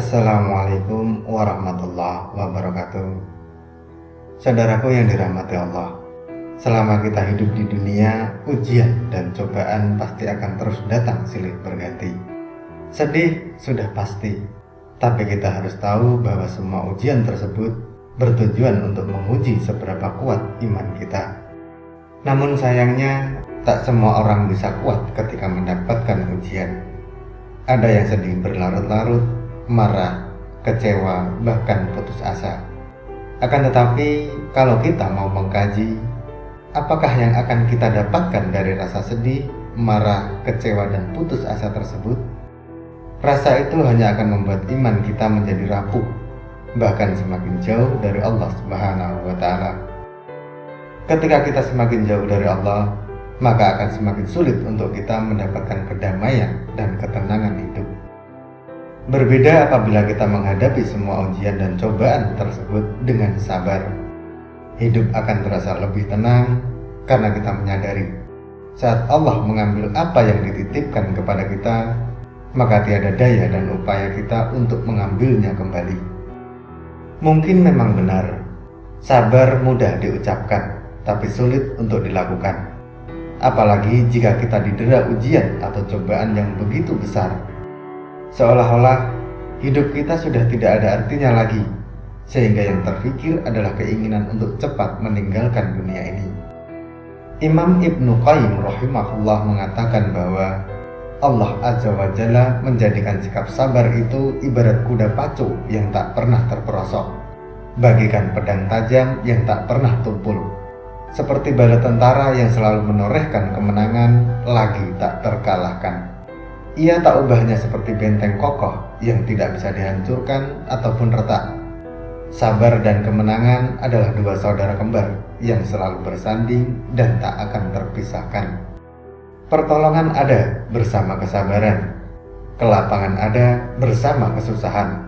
Assalamualaikum warahmatullahi wabarakatuh. Saudaraku yang dirahmati Allah, selama kita hidup di dunia, ujian dan cobaan pasti akan terus datang silih berganti. Sedih sudah pasti, tapi kita harus tahu bahwa semua ujian tersebut bertujuan untuk menguji seberapa kuat iman kita. Namun sayangnya, tak semua orang bisa kuat ketika mendapatkan ujian. Ada yang sedih berlarut-larut, marah, kecewa, bahkan putus asa. Akan tetapi, kalau kita mau mengkaji, apakah yang akan kita dapatkan dari rasa sedih, marah, kecewa, dan putus asa tersebut? Rasa itu hanya akan membuat iman kita menjadi rapuh, bahkan semakin jauh dari Allah Subhanahu wa Ta'ala. Ketika kita semakin jauh dari Allah, maka akan semakin sulit untuk kita mendapatkan kedamaian dan ketenangan hidup. Berbeda apabila kita menghadapi semua ujian dan cobaan tersebut dengan sabar. Hidup akan terasa lebih tenang karena kita menyadari saat Allah mengambil apa yang dititipkan kepada kita, maka tiada daya dan upaya kita untuk mengambilnya kembali. Mungkin memang benar, sabar mudah diucapkan, tapi sulit untuk dilakukan. Apalagi jika kita didera ujian atau cobaan yang begitu besar. Seolah-olah hidup kita sudah tidak ada artinya lagi, sehingga yang terfikir adalah keinginan untuk cepat meninggalkan dunia ini. Imam Ibnu Qayyim rahimahullah mengatakan bahwa Allah Azza wa Jalla menjadikan sikap sabar itu ibarat kuda pacu yang tak pernah terperosok, bagikan pedang tajam yang tak pernah tumpul, seperti bala tentara yang selalu menorehkan kemenangan lagi tak terkalahkan. Ia tak ubahnya seperti benteng kokoh yang tidak bisa dihancurkan ataupun retak. Sabar dan kemenangan adalah dua saudara kembar yang selalu bersanding dan tak akan terpisahkan. Pertolongan ada bersama kesabaran, kelapangan ada bersama kesusahan,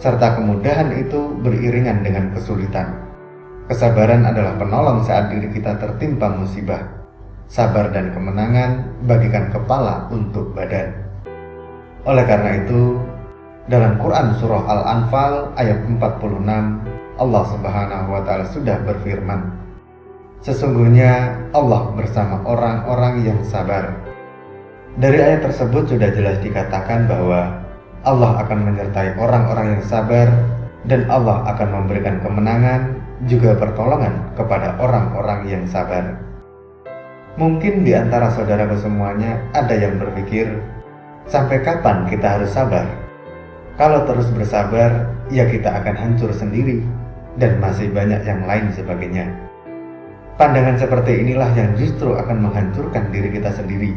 serta kemudahan itu beriringan dengan kesulitan. Kesabaran adalah penolong saat diri kita tertimpa musibah. Sabar dan kemenangan bagikan kepala untuk badan. Oleh karena itu, dalam Quran Surah Al-Anfal ayat 46, Allah Subhanahu wa Ta'ala sudah berfirman, sesungguhnya Allah bersama orang-orang yang sabar. Dari ayat tersebut sudah jelas dikatakan bahwa Allah akan menyertai orang-orang yang sabar dan Allah akan memberikan kemenangan juga pertolongan kepada orang-orang yang sabar. Mungkin di antara saudaraku semuanya ada yang berpikir, sampai kapan kita harus sabar? Kalau terus bersabar, ya kita akan hancur sendiri dan masih banyak yang lain sebagainya. Pandangan seperti inilah yang justru akan menghancurkan diri kita sendiri.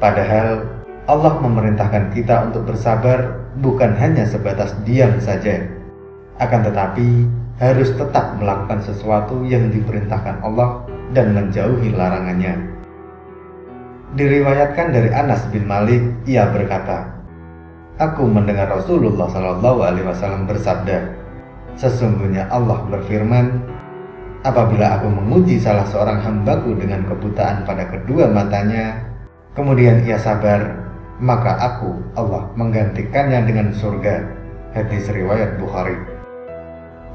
Padahal Allah memerintahkan kita untuk bersabar bukan hanya sebatas diam saja, akan tetapi harus tetap melakukan sesuatu yang diperintahkan Allah dan menjauhi larangannya. Diriwayatkan dari Anas bin Malik, ia berkata, aku mendengar Rasulullah SAW bersabda, sesungguhnya Allah berfirman, apabila aku menguji salah seorang hambaku dengan kebutaan pada kedua matanya, kemudian ia sabar, maka aku, Allah, menggantikannya dengan surga. Hadis riwayat Bukhari.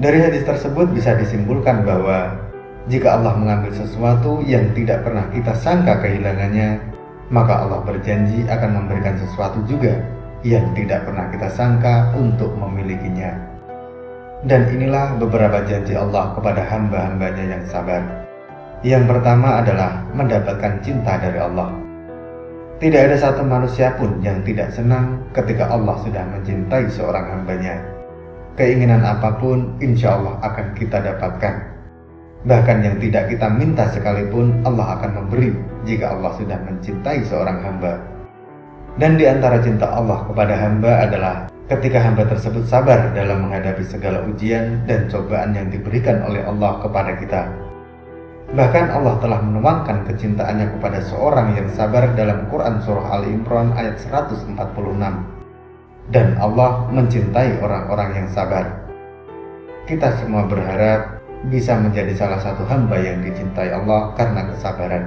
Dari hadis tersebut bisa disimpulkan bahwa jika Allah mengambil sesuatu yang tidak pernah kita sangka kehilangannya, maka Allah berjanji akan memberikan sesuatu juga yang tidak pernah kita sangka untuk memilikinya. Dan inilah beberapa janji Allah kepada hamba-hambanya yang sabar. Yang pertama adalah mendapatkan cinta dari Allah. Tidak ada satu manusia pun yang tidak senang ketika Allah sudah mencintai seorang hambanya. Keinginan apapun insya Allah akan kita dapatkan. Bahkan yang tidak kita minta sekalipun Allah akan memberi jika Allah sudah mencintai seorang hamba. Dan di antara cinta Allah kepada hamba adalah ketika hamba tersebut sabar dalam menghadapi segala ujian dan cobaan yang diberikan oleh Allah kepada kita. Bahkan Allah telah menuangkan kecintaannya kepada seorang yang sabar dalam Quran Surah Ali Imran ayat 146. Dan Allah mencintai orang-orang yang sabar. Kita semua berharap bisa menjadi salah satu hamba yang dicintai Allah karena kesabaran.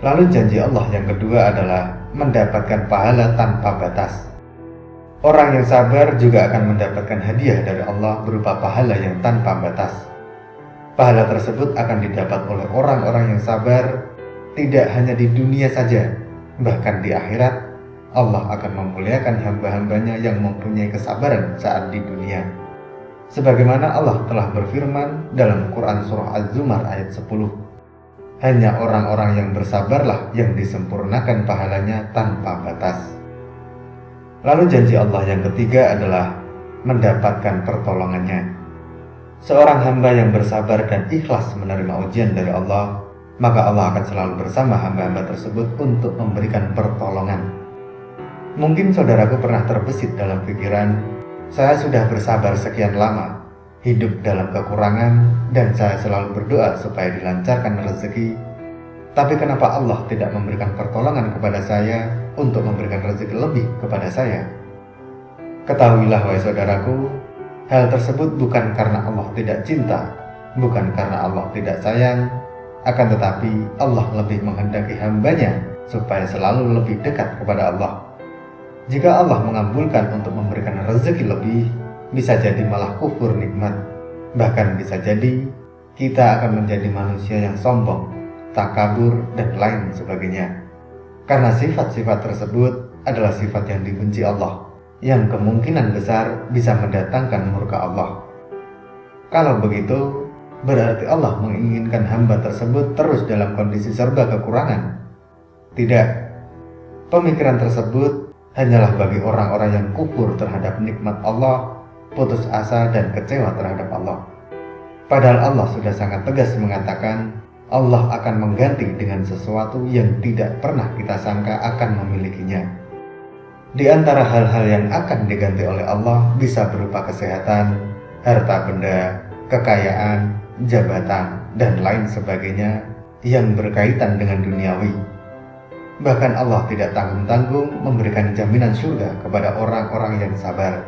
Lalu janji Allah yang kedua adalah mendapatkan pahala tanpa batas. Orang yang sabar juga akan mendapatkan hadiah dari Allah berupa pahala yang tanpa batas. Pahala tersebut akan didapat oleh orang-orang yang sabar tidak hanya di dunia saja, bahkan di akhirat Allah akan memuliakan hamba-hambanya yang mempunyai kesabaran saat di dunia. Sebagaimana Allah telah berfirman dalam Quran Surah Az-Zumar ayat 10, hanya orang-orang yang bersabarlah yang disempurnakan pahalanya tanpa batas. Lalu janji Allah yang ketiga adalah mendapatkan pertolongannya. Seorang hamba yang bersabar dan ikhlas menerima ujian dari Allah, maka Allah akan selalu bersama hamba-hamba tersebut untuk memberikan pertolongan. Mungkin saudaraku pernah terbesit dalam pikiran, saya sudah bersabar sekian lama, hidup dalam kekurangan, dan saya selalu berdoa supaya dilancarkan rezeki. Tapi kenapa Allah tidak memberikan pertolongan kepada saya untuk memberikan rezeki lebih kepada saya? Ketahuilah wahai saudaraku, hal tersebut bukan karena Allah tidak cinta, bukan karena Allah tidak sayang, akan tetapi Allah lebih menghendaki hambanya supaya selalu lebih dekat kepada Allah. Jika Allah mengabulkan untuk memberikan rezeki lebih, bisa jadi malah kufur nikmat. Bahkan bisa jadi kita akan menjadi manusia yang sombong, takabur, dan lain sebagainya. Karena sifat-sifat tersebut adalah sifat yang dibenci Allah, yang kemungkinan besar bisa mendatangkan murka Allah. Kalau begitu, berarti Allah menginginkan hamba tersebut terus dalam kondisi serba kekurangan. Tidak, pemikiran tersebut hanyalah bagi orang-orang yang kufur terhadap nikmat Allah, putus asa dan kecewa terhadap Allah. Padahal Allah sudah sangat tegas mengatakan, Allah akan mengganti dengan sesuatu yang tidak pernah kita sangka akan memilikinya. Di antara hal-hal yang akan diganti oleh Allah bisa berupa kesehatan, harta benda, kekayaan, jabatan, dan lain sebagainya yang berkaitan dengan duniawi. Bahkan Allah tidak tanggung-tanggung memberikan jaminan surga kepada orang-orang yang sabar.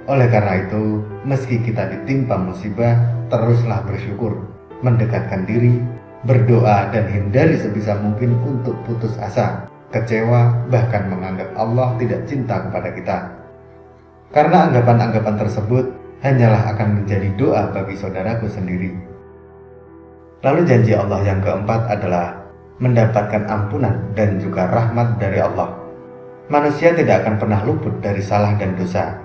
Oleh karena itu, meski kita ditimpa musibah, teruslah bersyukur, mendekatkan diri, berdoa, dan hindari sebisa mungkin untuk putus asa, kecewa, bahkan menganggap Allah tidak cinta kepada kita. Karena anggapan-anggapan tersebut hanyalah akan menjadi doa bagi saudaraku sendiri. Lalu janji Allah yang keempat adalah mendapatkan ampunan dan juga rahmat dari Allah. Manusia tidak akan pernah luput dari salah dan dosa.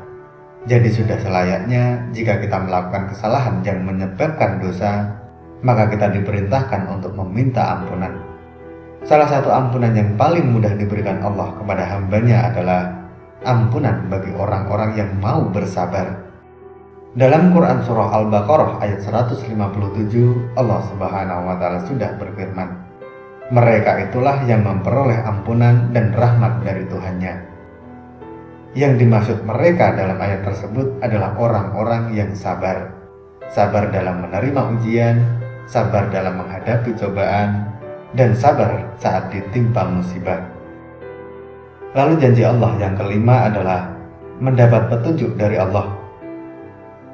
Jadi sudah selayaknya jika kita melakukan kesalahan yang menyebabkan dosa, maka kita diperintahkan untuk meminta ampunan. Salah satu ampunan yang paling mudah diberikan Allah kepada hambanya adalah ampunan bagi orang-orang yang mau bersabar. Dalam Quran Surah Al-Baqarah ayat 157, Allah Subhanahu wa Ta'ala sudah berfirman, mereka itulah yang memperoleh ampunan dan rahmat dari Tuhannya. Yang dimaksud mereka dalam ayat tersebut adalah orang-orang yang sabar. Sabar dalam menerima ujian, sabar dalam menghadapi cobaan, dan sabar saat ditimpa musibah. Lalu janji Allah yang kelima adalah mendapat petunjuk dari Allah.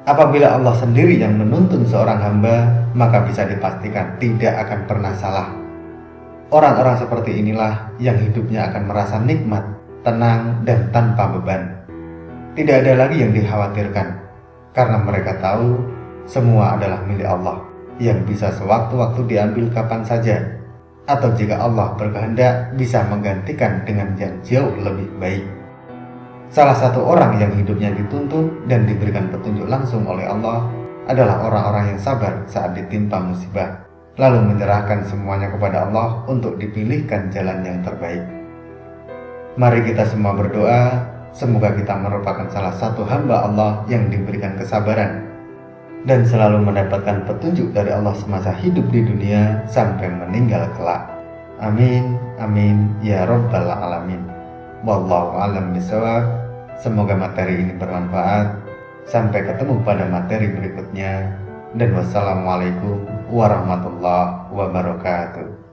Apabila Allah sendiri yang menuntun seorang hamba, maka bisa dipastikan tidak akan pernah salah. Orang-orang seperti inilah yang hidupnya akan merasa nikmat, tenang, dan tanpa beban. Tidak ada lagi yang dikhawatirkan, karena mereka tahu semua adalah milik Allah, yang bisa sewaktu-waktu diambil kapan saja, atau jika Allah berkehendak bisa menggantikan dengan yang jauh lebih baik. Salah satu orang yang hidupnya dituntun dan diberikan petunjuk langsung oleh Allah adalah orang-orang yang sabar saat ditimpa musibah, lalu menyerahkan semuanya kepada Allah untuk dipilihkan jalan yang terbaik. Mari kita semua berdoa, semoga kita merupakan salah satu hamba Allah yang diberikan kesabaran dan selalu mendapatkan petunjuk dari Allah semasa hidup di dunia sampai meninggal kelak. Amin, amin, ya Rabbal Alamin. Wallahu a'lam bishawab. Semoga materi ini bermanfaat. Sampai ketemu pada materi berikutnya. Dan wassalamualaikum warahmatullahi wabarakatuh.